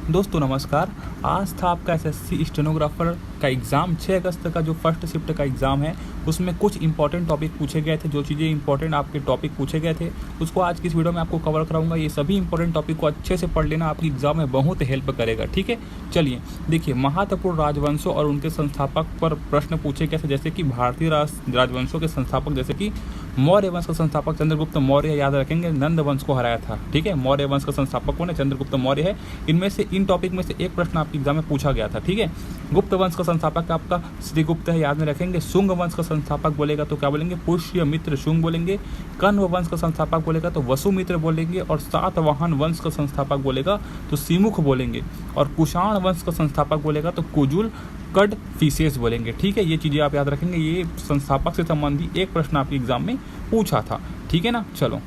दोस्तों नमस्कार। आज था आपका एसएससी स्टेनोग्राफर का एग्ज़ाम। 6 अगस्त का जो फर्स्ट शिफ्ट का एग्ज़ाम है उसमें कुछ इंपॉर्टेंट टॉपिक पूछे गए थे। जो चीज़ें इंपॉर्टेंट आपके टॉपिक पूछे गए थे उसको आज की इस वीडियो में आपको कवर कराऊंगा। ये सभी इंपॉर्टेंट टॉपिक को अच्छे से पढ़ लेना, आपकी एग्ज़ाम में बहुत हेल्प करेगा। ठीक है, चलिए देखिए, महत्वपूर्ण राजवंशों और उनके संस्थापक पर प्रश्न पूछे गए थे। जैसे कि भारतीय राजवंशों के संस्थापक, जैसे कि मौर्य वंश का संस्थापक चंद्रगुप्त मौर्य, याद रखेंगे, नंद वंश को हराया था। ठीक है, मौर्य वंश का संस्थापक कौन है? चंद्रगुप्त मौर्य है। इनमें से इन टॉपिक में से एक प्रश्न आपके एग्जाम में पूछा गया था। ठीक है, गुप्त वंश का संस्थापक आपका श्रीगुप्त है, याद में रखेंगे। शुंग वंश का संस्थापक बोलेगा तो क्या बोलेंगे? पुष्यमित्र शुंग बोलेंगे। कण्व वंश का संस्थापक बोलेगा तो वसुमित्र बोलेंगे। और सातवाहन वंश का संस्थापक बोलेगा तो सिमुख बोलेंगे। और कुषाण वंश का संस्थापक बोलेगा तो कुजुल कड फीसेस बोलेंगे। ठीक है, ये चीज़ें आप याद रखेंगे। ये संस्थापक से संबंधी एक प्रश्न आपके एग्जाम में पूछा था। ठीक है ना, चलो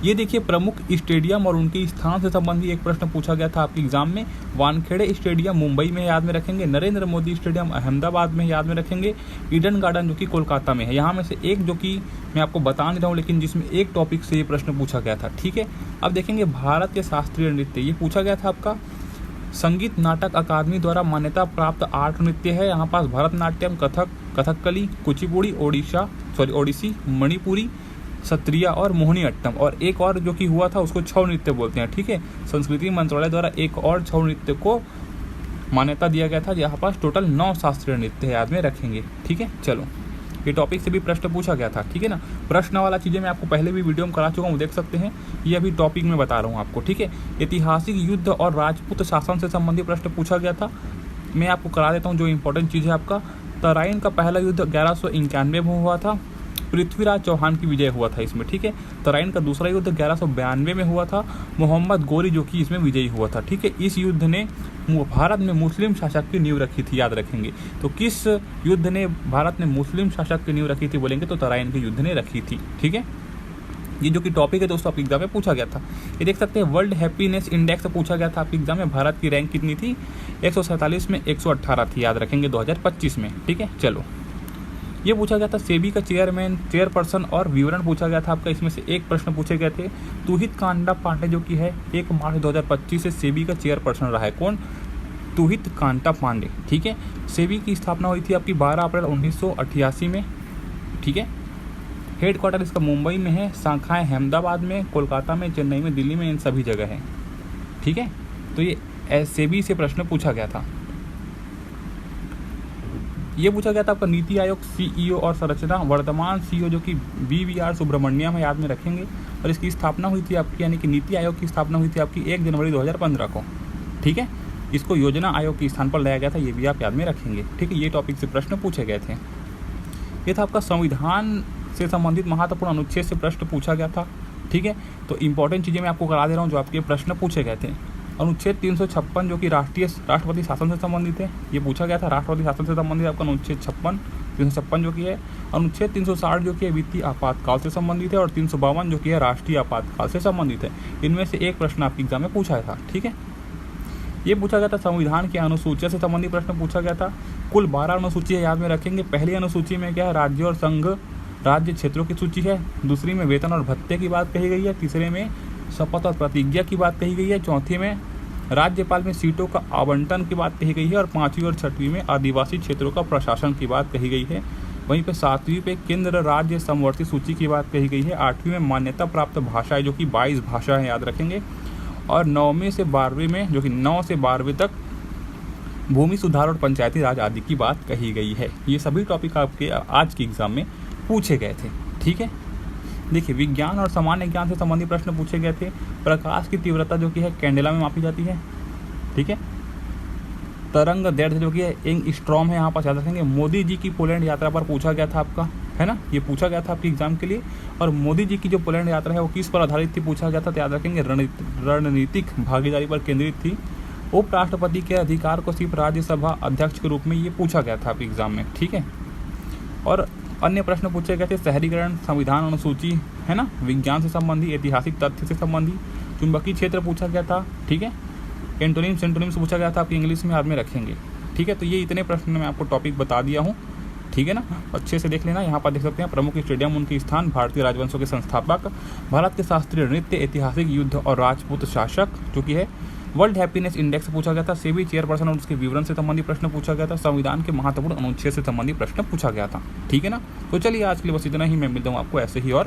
ये देखिए, प्रमुख स्टेडियम और उनके स्थान से संबंधी एक प्रश्न पूछा गया था आपके एग्जाम में। वानखेड़े स्टेडियम मुंबई में, याद में रखेंगे। नरेंद्र मोदी स्टेडियम अहमदाबाद में, याद में रखेंगे। ईडन गार्डन जो कि कोलकाता में है। यहाँ में से एक जो कि मैं आपको बता नहीं रहा हूँ, लेकिन जिसमें एक टॉपिक से ये प्रश्न पूछा गया था। ठीक है, अब देखेंगे भारत के शास्त्रीय नृत्य, ये पूछा गया था आपका। संगीत नाटक अकादमी द्वारा मान्यता प्राप्त 8 नृत्य है यहाँ पास। भरतनाट्यम, कथक, कथकली, कुचिपुड़ी, ओडिसी, मणिपुरी, सत्रिया और मोहिनी अट्टम। और एक और जो कि हुआ था उसको छऊ नृत्य बोलते हैं। ठीक है, संस्कृति मंत्रालय द्वारा एक और छऊ नृत्य को मान्यता दिया गया था। यहाँ पास टोटल 9 शास्त्रीय नृत्य है, याद में रखेंगे। ठीक है, चलो ये टॉपिक से भी प्रश्न पूछा गया था। ठीक है ना, प्रश्न वाला चीज़ें मैं आपको पहले भी वीडियो में करा चुका हूँ, देख सकते हैं। ये अभी टॉपिक में बता रहा हूँ आपको। ठीक है, ऐतिहासिक युद्ध और राजपूत शासन से संबंधित प्रश्न पूछा गया था। मैं आपको करा देता हूँ जो इंपॉर्टेंट चीज़ है आपका। तराइन का पहला युद्ध 1191 में हुआ था। पृथ्वीराज चौहान की विजय हुआ था इसमें। ठीक है, तराइन का दूसरा युद्ध 1192 में हुआ था। मोहम्मद गोरी जो कि इसमें विजयी हुआ था। ठीक है, इस युद्ध ने भारत में मुस्लिम शासक की नींव रखी थी, याद रखेंगे। तो किस युद्ध ने भारत में मुस्लिम शासक की नींव रखी थी बोलेंगे तो तराइन के युद्ध ने रखी थी। ठीक है, ये जो कि टॉपिक है दोस्तों आपके एग्जाम में पूछा गया था। ये देख सकते हैं, वर्ल्ड हैप्पीनेस इंडेक्स पूछा गया था आपके एग्जाम में। भारत की रैंक कितनी थी? 147 में 118 थी, याद रखेंगे, 2025 में। ठीक है, चलो ये पूछा गया था सेबी का चेयरपर्सन और विवरण पूछा गया था आपका। इसमें से एक प्रश्न पूछे गए थे। तुहित कांडा पांडे जो कि है 1 मार्च 2025 से सेबी का चेयरपर्सन रहा है। कौन? तुहित कांटा पांडे। ठीक है, सेबी की स्थापना हुई थी आपकी 12 अप्रैल 1988 में। ठीक है, हेडक्वार्टर इसका मुंबई में है, शाखाएं अहमदाबाद में, कोलकाता में, चेन्नई में, दिल्ली में, इन सभी जगह है। ठीक है, तो ये सेबी से प्रश्न पूछा गया था। ये पूछा गया था आपका नीति आयोग सीईओ और संरचना। वर्तमान सीईओ जो कि वीवीआर सुब्रमण्यम है, याद में रखेंगे। और इसकी स्थापना हुई थी आपकी, यानी कि नीति आयोग की स्थापना हुई थी आपकी 1 जनवरी 2015 को। ठीक है, इसको योजना आयोग के स्थान पर लाया गया था, ये भी आप याद में रखेंगे। ठीक है, ये टॉपिक से प्रश्न पूछे गए थे। ये था आपका संविधान से संबंधित महत्वपूर्ण अनुच्छेद से प्रश्न पूछा गया था। ठीक है, तो इंपॉर्टेंट चीज़ें मैं आपको करा दे रहा हूँ जो आपके प्रश्न पूछे गए थे। अनुच्छेद 356 जो कि राष्ट्रपति शासन से संबंधित है, ये पूछा गया था। राष्ट्रपति शासन से संबंधित आपका अनुच्छेद 356 जो कि है। अनुच्छेद 360 जो कि वित्तीय आपातकाल से संबंधित है। और 352 जो कि है राष्ट्रीय आपातकाल से संबंधित है। इनमें से एक प्रश्न आपके एग्जाम में पूछा था। ठीक है, ये पूछा गया था संविधान की अनुसूची से संबंधित प्रश्न पूछा गया था। कुल 12 अनुसूची है, याद में रखेंगे। पहली अनुसूची में क्या है? राज्य और संघ राज्य क्षेत्रों की सूची है। दूसरी में वेतन और भत्ते की बात कही गई है। तीसरे में शपथ और प्रतिज्ञा की बात कही गई है। चौथी में राज्यपाल में सीटों का आवंटन की बात कही गई है। और 5वीं और 6वीं में आदिवासी क्षेत्रों का प्रशासन की बात कही गई है। वहीं पे 7वीं पे केंद्र राज्य समवर्ती सूची की बात कही गई है। 8वीं में मान्यता प्राप्त भाषाएं जो कि 22 भाषा है, याद रखेंगे। और 9वीं से 12वीं में जो कि 9 से 12वीं तक भूमि सुधार और पंचायती राज आदि की बात कही गई है। ये सभी टॉपिक आपके आज के एग्जाम में पूछे गए थे। ठीक है, देखिए, विज्ञान और सामान्य ज्ञान से संबंधित प्रश्न पूछे गए थे। प्रकाश की तीव्रता जो कि है कैंडेला में मापी जाती है। ठीक है, तरंग दैर्घ्य जो कि है एंगस्ट्रॉम है, यहाँ पर याद रखेंगे। मोदी जी की पोलैंड यात्रा पर पूछा गया था आपका, है ना, ये पूछा गया था आपके एग्जाम के लिए। और मोदी जी की जो पोलैंड यात्रा है वो किस पर आधारित थी पूछा गया था, तो याद रखेंगे रणनीतिक भागीदारी पर केंद्रित थी। उपराष्ट्रपति के अधिकार को सिर्फ राज्यसभा अध्यक्ष के रूप में ये पूछा गया था आपके एग्जाम में। ठीक है, और अन्य प्रश्न पूछे गए थे। शहरीकरण, संविधान अनुसूची, है ना, विज्ञान से संबंधी, ऐतिहासिक तथ्य से संबंधी, चुंबकीय क्षेत्र पूछा गया था। ठीक है, एंटोनिम सेंटोनिम से पूछा गया था, आपकी इंग्लिश में याद में रखेंगे। ठीक है, तो ये इतने प्रश्न मैं आपको टॉपिक बता दिया हूँ। ठीक है ना, अच्छे से देख लेना। यहाँ पर देख सकते हैं प्रमुख स्टेडियम, उनके स्थान, भारतीय राजवंशों के संस्थापक, भारत के शास्त्रीय नृत्य, ऐतिहासिक युद्ध और राजपूत शासक जो कि है, वर्ल्ड हैप्पीनेस इंडेक्स पूछा गया था, सेबी चेयरपर्सन और उसके विवरण से संबंधित प्रश्न पूछा गया था, संविधान के महत्वपूर्ण अनुच्छेद से संबंधित प्रश्न पूछा गया था। ठीक है ना। तो चलिए आज के लिए बस इतना ही, मैं मिलता हूँ आपको ऐसे ही और